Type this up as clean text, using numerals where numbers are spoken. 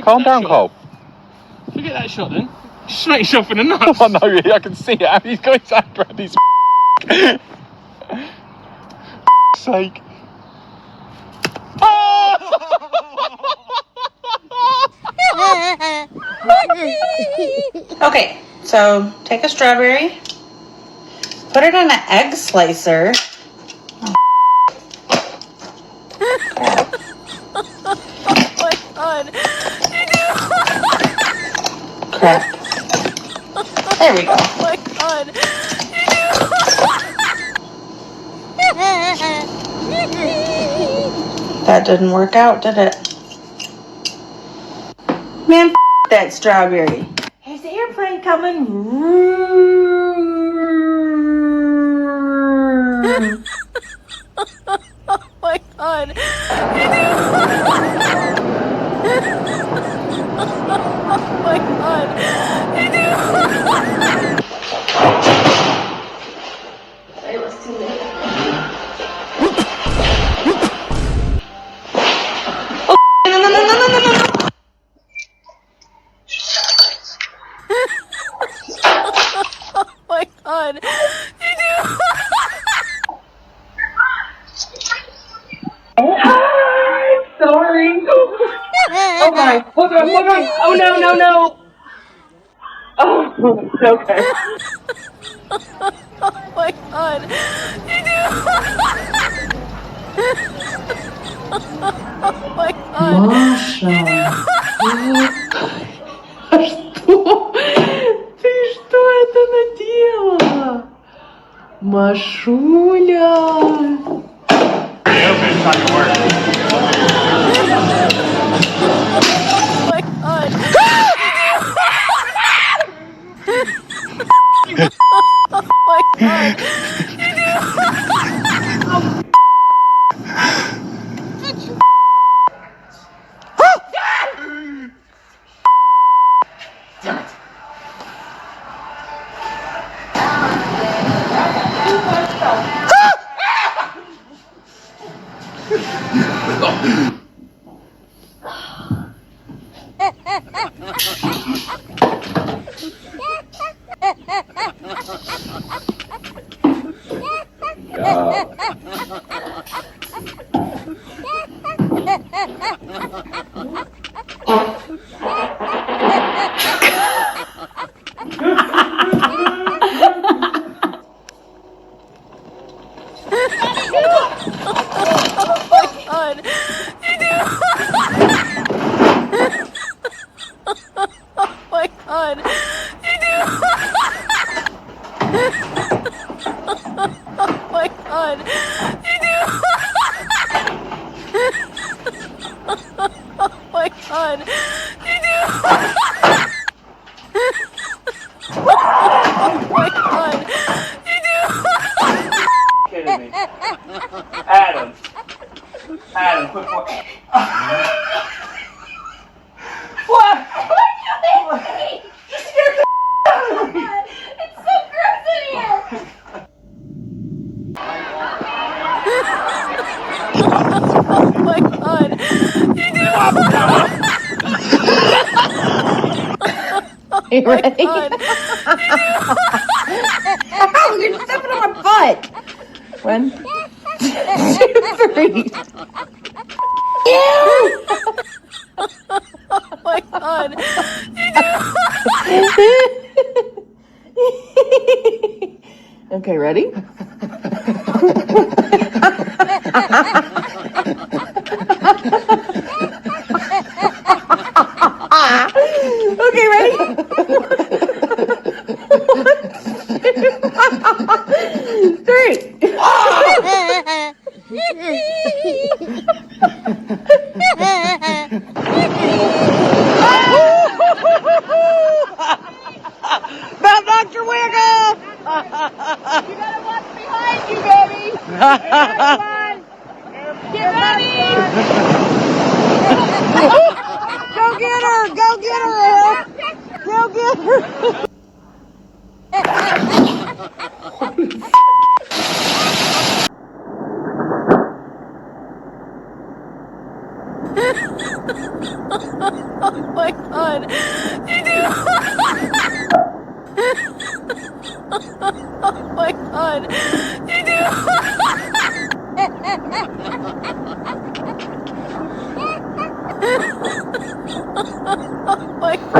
Calm down, Cole. Forget that shot then. Smack yourself in the nuts. Oh no, really, I can see it. He's got his hand around his sake. Okay, so take a strawberry, put it on an egg slicer. Oh my god. Crap. There we go. Oh my god. That didn't work out, did it? Man, that strawberry. Is the airplane coming? Oh my god. Oh my god. It was too late. Oh, no. Oh my god. Sorry. Oh my. Hold on. Oh no. Oh, okay. Oh my god. Oh my god. Маша. Что? Ты что это наделала? Машуля. Oh my god. Oh my god. Adam, quick. What? What are you doing? You scared the out of me. It's so gross in here. Oh my god. You ready? Oh, you're stepping on my butt. 1, 2, 3. Ew! Oh my god. Okay, ready? Okay, ready? 1, 2, 3. About Dr. Wiggle! You gotta watch behind you, baby! Get ready! Oh my god. Oh my god. Oh my god.